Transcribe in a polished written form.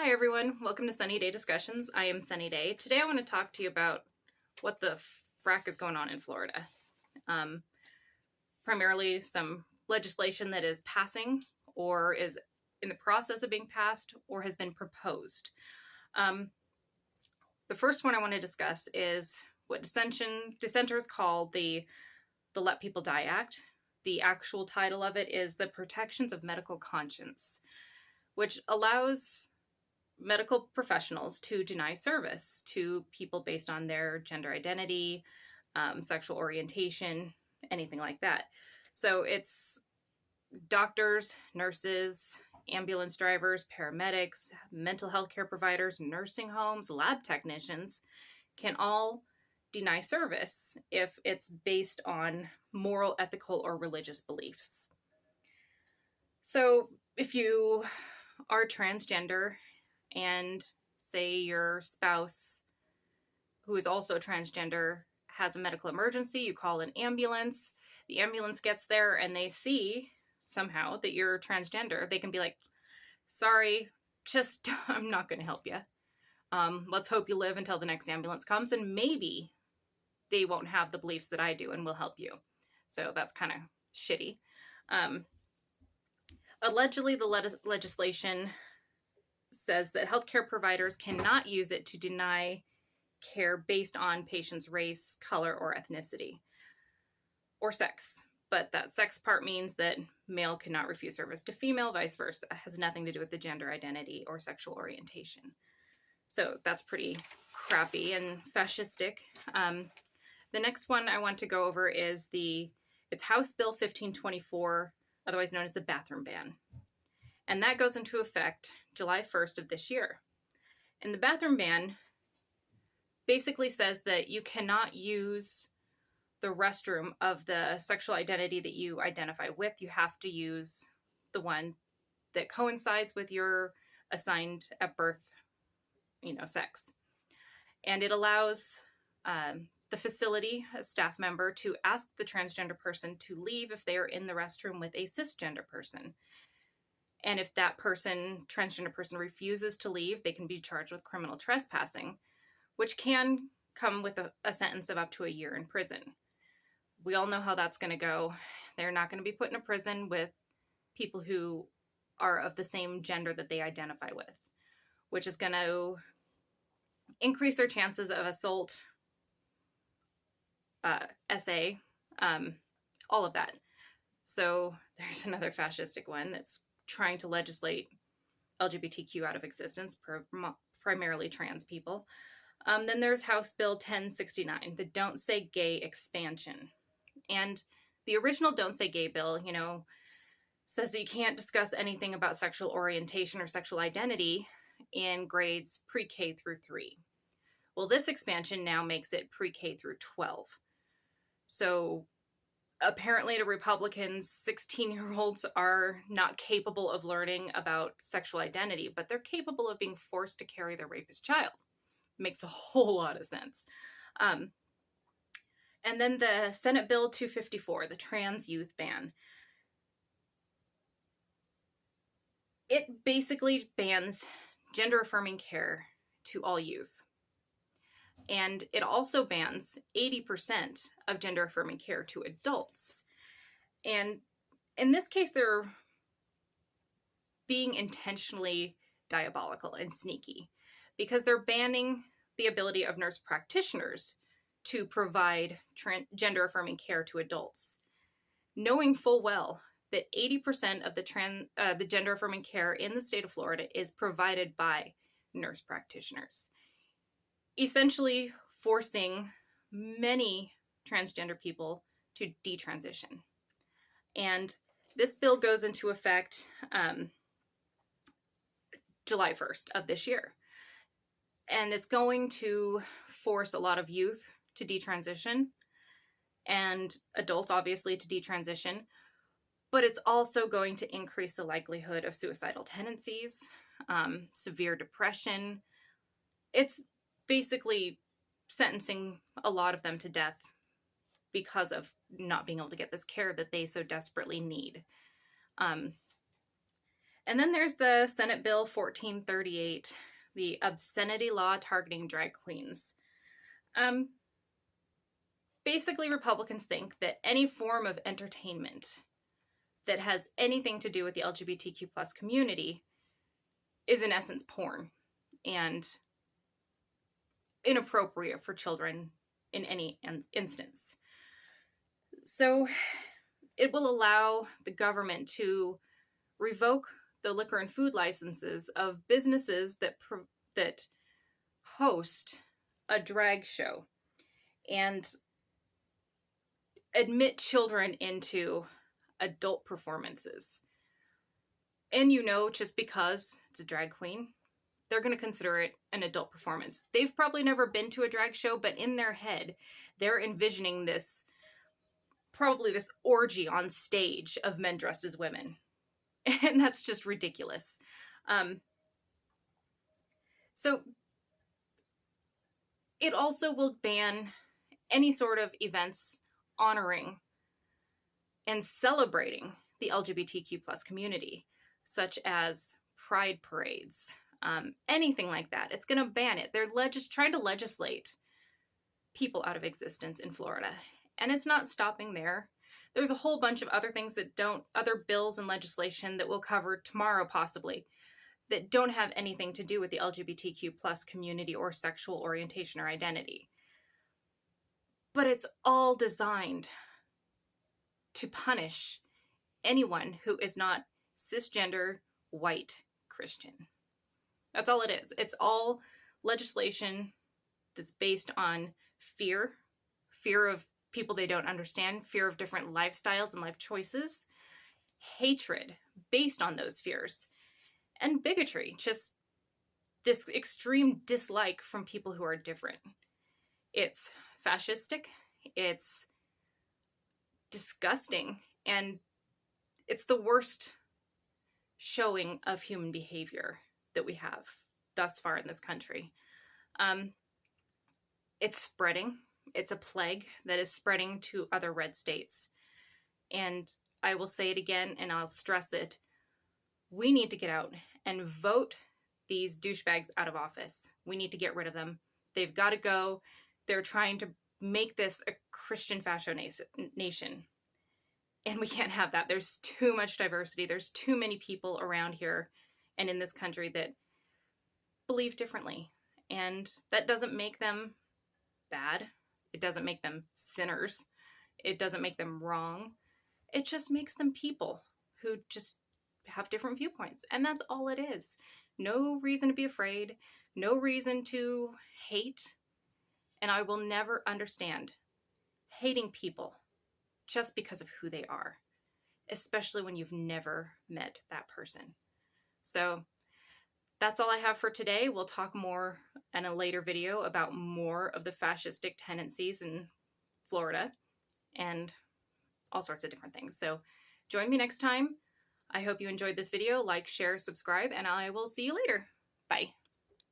Hi everyone, welcome to Sunny Day Discussions. I am Sunny Day. Today I want to talk to you about what the frack is going on in Florida. Primarily some legislation that is passing or is in the process of being passed or has been proposed. The first one I want to discuss is what dissenters call the Let People Die Act. The actual title of it is the Protections of Medical Conscience, which allows medical professionals to deny service to people based on their gender identity, sexual orientation, anything like that. So it's doctors, nurses, ambulance drivers, paramedics, mental health care providers, nursing homes, lab technicians can all deny service if it's based on moral, ethical, or religious beliefs. So if you are transgender and say your spouse, who is also transgender, has a medical emergency, you call an ambulance, the ambulance gets there and they see somehow that you're transgender, they can be like, sorry, I'm not going to help you. Let's hope you live until the next ambulance comes, and maybe they won't have the beliefs that I do and will help you. So that's kind of shitty. Allegedly, the legislation says that healthcare providers cannot use it to deny care based on patients' race, color, or ethnicity, or sex. But that sex part means that male cannot refuse service to female, vice versa. It has nothing to do with the gender identity or sexual orientation. So that's pretty crappy and fascistic. The next one I want to go over is it's House Bill 1524, otherwise known as the bathroom ban. And that goes into effect July 1st of this year. And the bathroom ban basically says that you cannot use the restroom of the sexual identity that you identify with. You have to use the one that coincides with your assigned at birth, sex. And it allows the facility, a staff member, to ask the transgender person to leave if they are in the restroom with a cisgender person. And if that transgender person, refuses to leave, they can be charged with criminal trespassing, which can come with a sentence of up to a year in prison. We all know how that's going to go. They're not going to be put in a prison with people who are of the same gender that they identify with, which is going to increase their chances of assault, SA, all of that. So there's another fascistic one that's trying to legislate LGBTQ out of existence, primarily trans people. Then there's House Bill 1069, the Don't Say Gay expansion. And the original Don't Say Gay bill, says that you can't discuss anything about sexual orientation or sexual identity in grades pre-K through 3. Well, this expansion now makes it pre-K through 12. So apparently to Republicans, 16-year-olds are not capable of learning about sexual identity, but they're capable of being forced to carry their rapist child. Makes a whole lot of sense. And then the Senate Bill 254, the trans youth ban. It basically bans gender-affirming care to all youth. And it also bans 80% of gender-affirming care to adults. And in this case, they're being intentionally diabolical and sneaky because they're banning the ability of nurse practitioners to provide gender-affirming care to adults, knowing full well that 80% of the gender-affirming care in the state of Florida is provided by nurse practitioners, essentially forcing many transgender people to detransition. And this bill goes into effect July 1st of this year. And it's going to force a lot of youth to detransition and adults, obviously, to detransition. But it's also going to increase the likelihood of suicidal tendencies, severe depression. It's basically sentencing a lot of them to death because of not being able to get this care that they so desperately need. And then there's the Senate Bill 1438, the obscenity law targeting drag queens. Basically, Republicans think that any form of entertainment that has anything to do with the LGBTQ plus community is in essence porn and inappropriate for children in any instance. So it will allow the government to revoke the liquor and food licenses of businesses that host a drag show and admit children into adult performances. And just because it's a drag queen, they're going to consider it an adult performance. They've probably never been to a drag show, but in their head, they're envisioning this orgy on stage of men dressed as women. And that's just ridiculous. So it also will ban any sort of events honoring and celebrating the LGBTQ plus community, such as pride parades, anything like that. It's going to ban it. They're trying to legislate people out of existence in Florida. And it's not stopping there. There's a whole bunch of other things other bills and legislation that we'll cover tomorrow possibly, that don't have anything to do with the LGBTQ plus community or sexual orientation or identity. But it's all designed to punish anyone who is not cisgender, white, Christian. That's all it is. It's all legislation that's based on fear of people they don't understand, fear of different lifestyles and life choices, hatred based on those fears, and bigotry, just this extreme dislike from people who are different. It's fascistic, it's disgusting, and it's the worst showing of human behavior that we have thus far in this country. It's spreading. It's a plague that is spreading to other red states. And I will say it again, and I'll stress it. We need to get out and vote these douchebags out of office. We need to get rid of them. They've got to go. They're trying to make this a Christian fascio nation. And we can't have that. There's too much diversity. There's too many people around here and in this country that believe differently. And that doesn't make them bad. It doesn't make them sinners. It doesn't make them wrong. It just makes them people who just have different viewpoints. And that's all it is. No reason to be afraid. No reason to hate. And I will never understand hating people just because of who they are, especially when you've never met that person. So that's all I have for today. We'll talk more in a later video about more of the fascistic tendencies in Florida and all sorts of different things. So join me next time. I hope you enjoyed this video. Like, share, subscribe, and I will see you later. Bye.